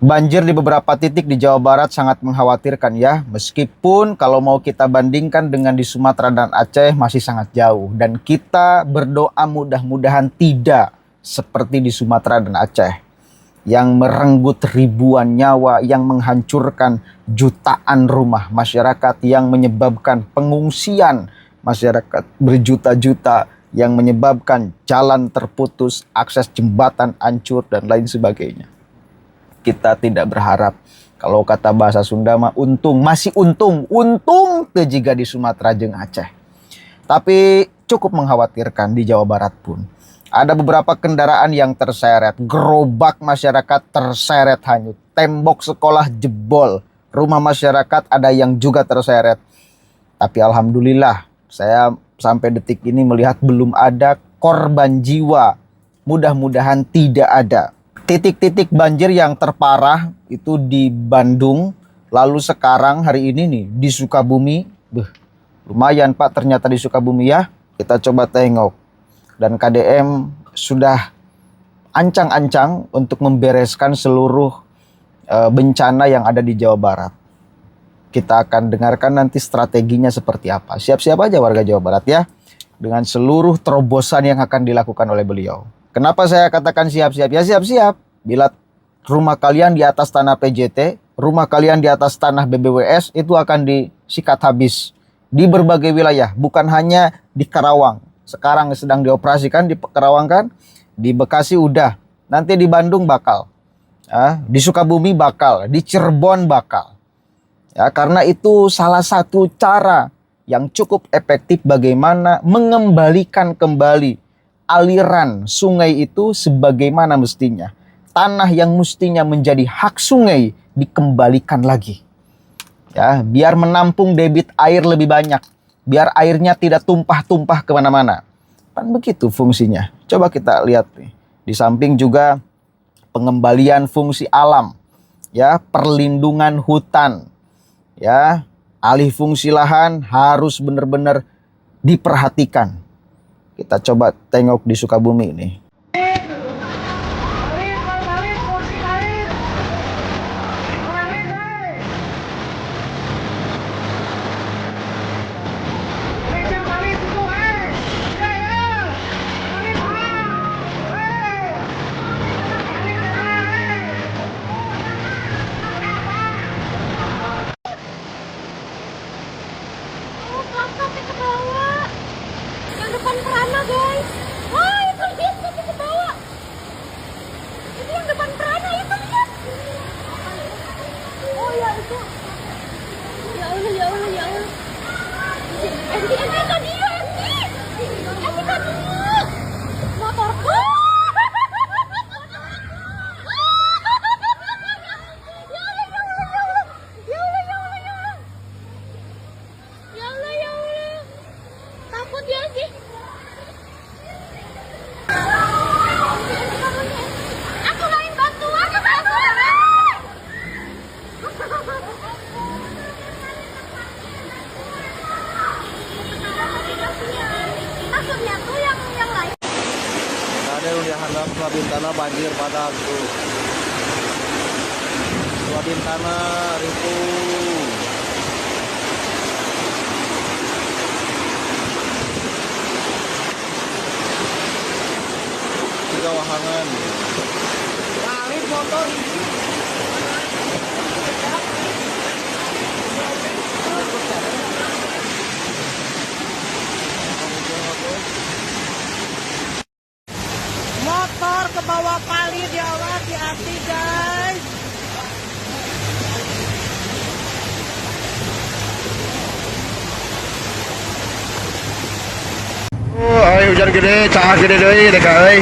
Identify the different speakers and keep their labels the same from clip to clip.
Speaker 1: Banjir di beberapa titik di Jawa Barat sangat mengkhawatirkan ya. Meskipun kalau mau kita bandingkan dengan di Sumatera dan Aceh masih sangat jauh. Dan kita berdoa mudah-mudahan tidak seperti di Sumatera dan Aceh, yang merenggut ribuan nyawa, yang menghancurkan jutaan rumah masyarakat, yang menyebabkan pengungsian masyarakat berjuta-juta, yang menyebabkan jalan terputus, akses jembatan hancur, dan lain sebagainya. Kita tidak berharap, kalau kata bahasa Sunda mah masih untung teu jiga di Sumatera jeung Aceh. Tapi cukup mengkhawatirkan di Jawa Barat pun. Ada beberapa kendaraan yang terseret, gerobak masyarakat terseret hanyut, tembok sekolah jebol, rumah masyarakat ada yang juga terseret. Tapi alhamdulillah, saya sampai detik ini melihat belum ada korban jiwa. Mudah-mudahan tidak ada. Titik-titik banjir yang terparah itu di Bandung, lalu sekarang hari ini nih di Sukabumi. Lumayan Pak ternyata di Sukabumi ya. Kita coba tengok. Dan KDM sudah ancang-ancang untuk membereskan seluruh bencana yang ada di Jawa Barat. Kita akan dengarkan nanti strateginya seperti apa. Siap-siap aja warga Jawa Barat ya, dengan seluruh terobosan yang akan dilakukan oleh beliau. Kenapa saya katakan siap-siap? Ya siap-siap. Bila rumah kalian di atas tanah PJT, rumah kalian di atas tanah BBWS, itu akan disikat habis. Di berbagai wilayah, bukan hanya di Karawang. Sekarang sedang dioperasikan di Karawang kan, di Bekasi udah, nanti di Bandung bakal, di Sukabumi bakal, di Cirebon bakal. Ya, karena itu salah satu cara yang cukup efektif bagaimana mengembalikan kembali aliran sungai itu sebagaimana mestinya. Tanah yang mestinya menjadi hak sungai dikembalikan lagi. Ya, biar menampung debit air lebih banyak. Biar airnya tidak tumpah-tumpah kemana-mana. Kan begitu fungsinya. Coba kita lihat nih. Di samping juga pengembalian fungsi alam. Ya, perlindungan hutan. Ya, alih fungsi lahan harus benar-benar diperhatikan. Kita coba tengok di Sukabumi ini.
Speaker 2: Suabin tanah banjir padang tuh. Suabin tanah ribu. Tiga wahangan. Lari motor.
Speaker 3: Motor ke bawah palit ya Allah, hati-hati guys.
Speaker 2: Hujan gede, cahar gede deui deka euy.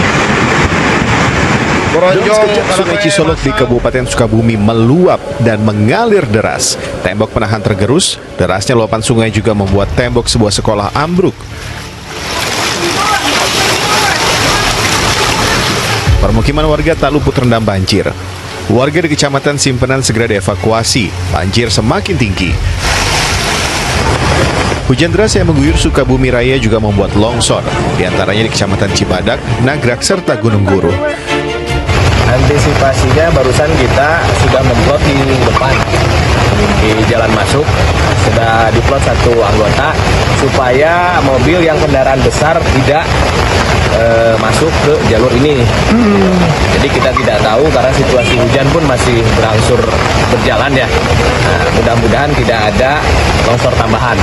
Speaker 4: Sungai Cisolok di Kabupaten Sukabumi meluap dan mengalir deras. Tembok penahan tergerus, derasnya luapan sungai juga membuat tembok sebuah sekolah ambruk. Permukiman warga tak luput rendam banjir. Warga di Kecamatan Simpenan segera dievakuasi. Banjir semakin tinggi. Hujan deras yang mengguyur Sukabumi Raya juga membuat longsor, di antaranya di Kecamatan Cibadak, Nagrak, serta Gunung Guru.
Speaker 5: Antisipasinya barusan kita sudah memplot di depan di jalan masuk, sudah diplot satu anggota supaya mobil yang kendaraan besar tidak masuk ke jalur ini. Jadi kita tidak tahu karena situasi hujan pun masih berangsur berjalan ya. Nah, mudah-mudahan tidak ada longsor tambahan.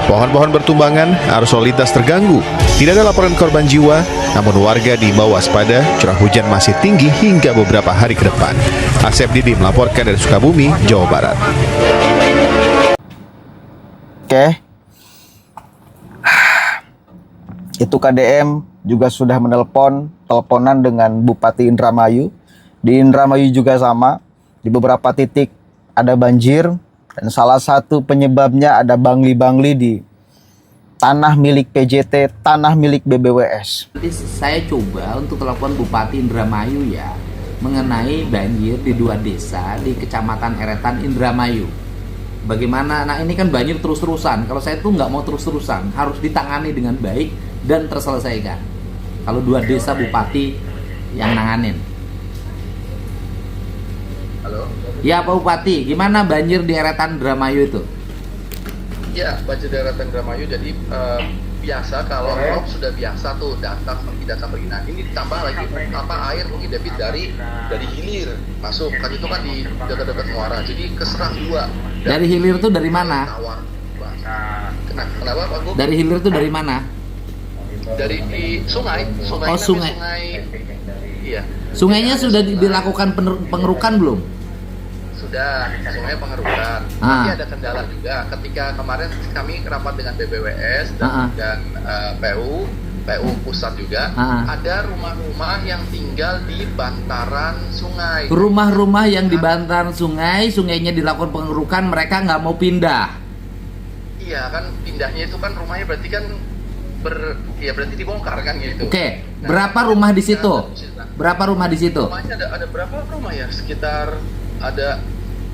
Speaker 4: Pohon-pohon bertumbangan, arus lalu lintas terganggu. Tidak ada laporan korban jiwa, namun warga diimbau waspada, curah hujan masih tinggi hingga beberapa hari ke depan. Asep Didi melaporkan dari Sukabumi, Jawa Barat.
Speaker 1: Oke. Itu KDM juga sudah teleponan dengan Bupati Indramayu. Di Indramayu juga sama, di beberapa titik ada banjir. Dan salah satu penyebabnya ada bangli-bangli di tanah milik PJT, tanah milik BBWS.
Speaker 6: Nanti saya coba untuk telepon Bupati Indramayu ya, mengenai banjir di 2 desa di Kecamatan Eretan, Indramayu. Bagaimana, nah ini kan banjir terus-terusan. Kalau saya tuh nggak mau terus-terusan, harus ditangani dengan baik dan terselesaikan. Kalau 2 desa Bupati yang nanganin.
Speaker 7: Halo?
Speaker 6: Ya Pak Bupati, gimana banjir di Eretan Indramayu itu?
Speaker 7: Ya, banjir di Eretan Indramayu jadi biasa kalau rop sudah biasa tuh datang pergi. Nah ini ditambah lagi air mungkin debit dari hilir masuk kan itu kan di dekat-dekat muara jadi keserang 2.
Speaker 6: Dari hilir tuh dari mana?
Speaker 7: Tawar. Kenapa Pak Gub?
Speaker 6: Dari hilir tuh dari mana?
Speaker 7: Dari di sungai.
Speaker 6: Oh, sungai.
Speaker 7: Iya.
Speaker 6: Sungainya sudah dilakukan pengerukan belum?
Speaker 7: Sudah, sungai pengerukan.
Speaker 6: Ah.
Speaker 7: Tapi ada kendala juga ketika kemarin kami rapat dengan BBWS dan PU pusat juga. Ada rumah-rumah yang tinggal di bantaran sungai.
Speaker 6: Rumah-rumah yang di bantaran sungai, sungainya dilakukan pengerukan, mereka nggak mau pindah.
Speaker 7: Iya kan, pindahnya itu kan rumahnya berarti kan berarti dibongkar kan gitu.
Speaker 6: Oke, berapa rumah di situ? Berapa rumah di situ?
Speaker 7: Rumahnya ada berapa rumah ya? Sekitar ada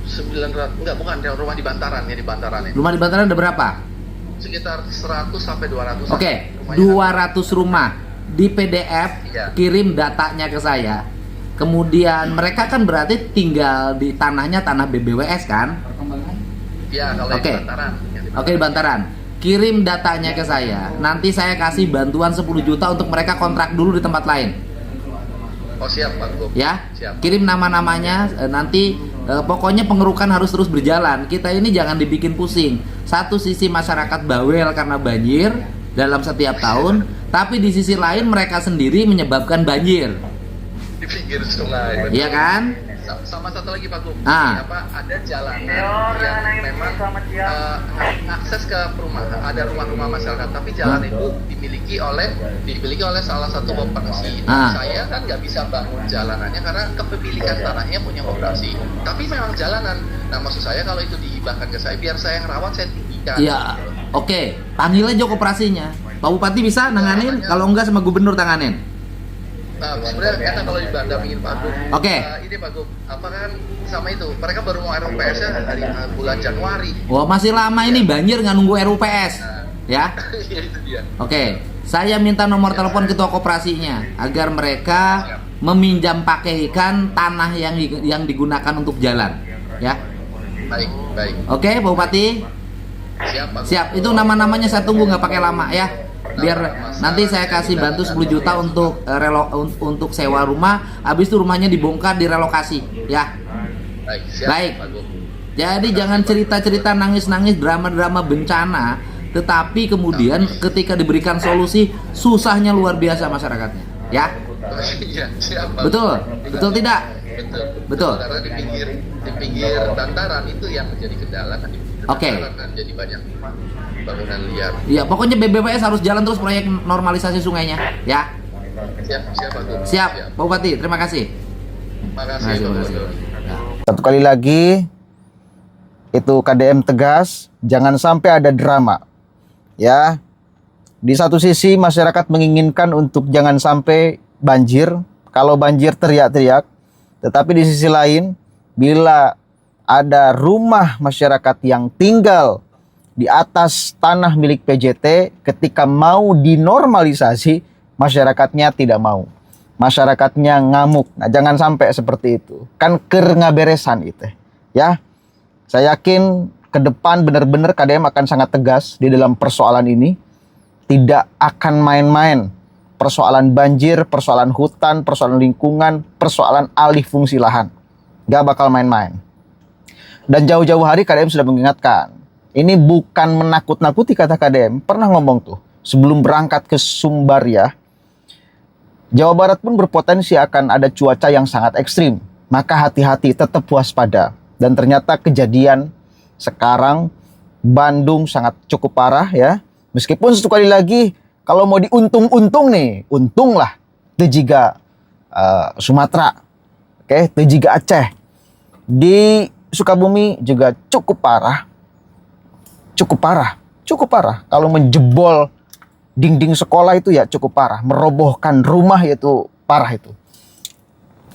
Speaker 7: 900, bukan rumah di bantaran ya, di bantaran ya.
Speaker 6: Rumah di bantaran ada berapa?
Speaker 7: Sekitar 100 sampai 200.
Speaker 6: Oke, 200 rumah. Di PDF
Speaker 7: Iya.
Speaker 6: kirim datanya ke saya. Kemudian mereka kan berarti tinggal di tanah BBWS kan?
Speaker 7: Iya, kalau
Speaker 6: Oke.
Speaker 7: di bantaran.
Speaker 6: Oke, di bantaran. Kirim datanya ke saya. Nanti saya kasih bantuan 10 juta untuk mereka kontrak dulu di tempat lain.
Speaker 7: Oh siap Pak Gub.
Speaker 6: Ya,
Speaker 7: Siap.
Speaker 6: kirim nama-namanya. Nanti pokoknya pengerukan harus terus berjalan. Kita ini jangan dibikin pusing. Satu sisi masyarakat bawel karena banjir dalam setiap tahun, tapi di sisi lain mereka sendiri menyebabkan banjir.
Speaker 7: Di pinggir sungai.
Speaker 6: Iya kan?
Speaker 7: Sama satu lagi Pak Gub. Ada jalanan yang memang akses ke perumahan, ada rumah-rumah masyarakat, tapi jalan itu dimiliki oleh salah satu koperasi. Saya kan nggak bisa bangun jalanannya karena kepemilikan tanahnya punya koperasi. Tapi memang jalanan. Nah maksud saya kalau itu dihibahkan ke saya, biar saya yang rawat, saya tinggikan.
Speaker 6: Ya, oke. Panggil aja koperasinya. Pak Bupati bisa nanganin, kalau enggak sama gubernur tanganin.
Speaker 7: Nah, sebenarnya enak kalau didampingin Pak Gub.
Speaker 6: Oke.
Speaker 7: Ini Pak Gub, apa kan sama itu? Mereka baru mau RUPS-nya dari bulan Januari.
Speaker 6: Wah, masih lama ini banjir nggak nunggu RUPS. Ya.
Speaker 7: Iya itu dia.
Speaker 6: Oke. Saya minta nomor telepon ketua koperasinya agar mereka meminjam pakaikan tanah yang digunakan untuk jalan. Ya.
Speaker 7: Baik.
Speaker 6: Oke, Pak Bupati.
Speaker 7: Siap Pak Gub.
Speaker 6: Siap. Itu nama-namanya saya tunggu nggak pakai lama ya. Biar nanti saya kasih bantu 10 juta untuk untuk sewa rumah. Habis itu rumahnya dibongkar, direlokasi, ya.
Speaker 7: Baik, siap,
Speaker 6: Baik.
Speaker 7: Pak Gub.
Speaker 6: Jadi jangan cerita-cerita nangis-nangis drama-drama bencana, tetapi kemudian ketika diberikan solusi susahnya luar biasa masyarakatnya, ya.
Speaker 7: Iya, siap Pak Gub.
Speaker 6: Betul? Betul tidak? Betul.
Speaker 7: Karena di pinggir bantaran itu yang menjadi kendala kan.
Speaker 6: Oke.
Speaker 7: Kan jadi banyak bangunan liar.
Speaker 6: Ya, pokoknya BBWS harus jalan terus proyek normalisasi sungainya, ya.
Speaker 7: Siap Pak Gub.
Speaker 6: Siap, Pak Bupati, terima kasih.
Speaker 7: Makasih Pak Gub.
Speaker 1: Satu kali lagi, itu KDM tegas, jangan sampai ada drama. Ya, di satu sisi masyarakat menginginkan untuk jangan sampai banjir. Kalau banjir teriak-teriak, tetapi di sisi lain, bila ada rumah masyarakat yang tinggal di atas tanah milik PJT, ketika mau dinormalisasi, masyarakatnya tidak mau. masyarakatnya ngamuk. Nah, jangan sampai seperti itu. Kan ngaberesan itu. Ya. Saya yakin ke depan benar-benar KDM akan sangat tegas di dalam persoalan ini. Tidak akan main-main. Persoalan banjir, persoalan hutan, persoalan lingkungan, persoalan alih fungsi lahan. Gak bakal main-main. Dan jauh-jauh hari KDM sudah mengingatkan. Ini bukan menakut-nakuti kata KDM. Pernah ngomong tuh. Sebelum berangkat ke Sumbar ya. Jawa Barat pun berpotensi akan ada cuaca yang sangat ekstrim. Maka hati-hati, tetap waspada. Dan ternyata kejadian sekarang Bandung sangat cukup parah ya. Meskipun satu kali lagi kalau mau diuntung-untung nih, untunglah tejiga Sumatera. Oke, tejiga Aceh. Di Sukabumi juga cukup parah. Cukup parah. Kalau menjebol dinding sekolah itu ya cukup parah. Merobohkan rumah itu parah itu.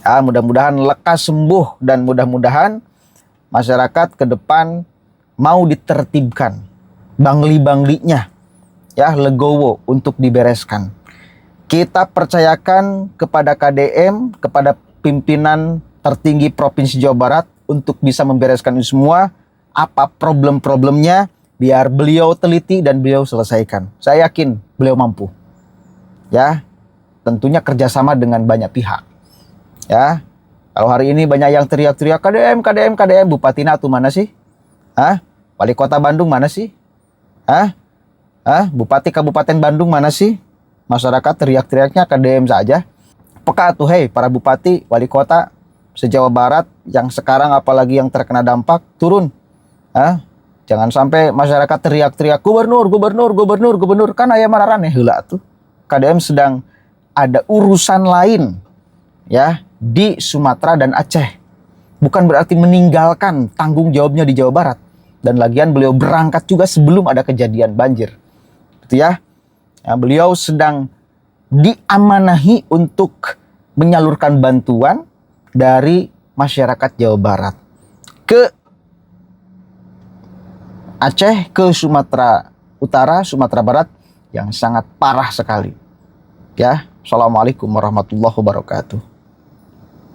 Speaker 1: Ya, mudah-mudahan lekas sembuh dan mudah-mudahan masyarakat ke depan mau ditertibkan. Bangli-banglinya ya legowo untuk dibereskan. Kita percayakan kepada KDM, kepada pimpinan tertinggi Provinsi Jawa Barat untuk bisa membereskan ini semua. Apa problem-problemnya biar beliau teliti dan beliau selesaikan. Saya yakin beliau mampu. Ya, tentunya kerjasama dengan banyak pihak. Ya, kalau hari ini banyak yang teriak-teriak KDM, Bupati Natu mana sih? Wali Kota Bandung mana sih? Bupati Kabupaten Bandung mana sih? Masyarakat teriak-teriaknya KDM saja. Peka tuh, hei para bupati, wali kota se-Jawa Barat yang sekarang apalagi yang terkena dampak, turun. Jangan sampai masyarakat teriak-teriak gubernur. Kan aya mararane heula tuh. KDM sedang ada urusan lain ya di Sumatera dan Aceh. Bukan berarti meninggalkan tanggung jawabnya di Jawa Barat. Dan lagian beliau berangkat juga sebelum ada kejadian banjir. Gitu ya. Beliau sedang diamanahi untuk menyalurkan bantuan dari masyarakat Jawa Barat ke Aceh, ke Sumatera Utara, Sumatera Barat yang sangat parah sekali. Ya, Assalamualaikum warahmatullahi wabarakatuh.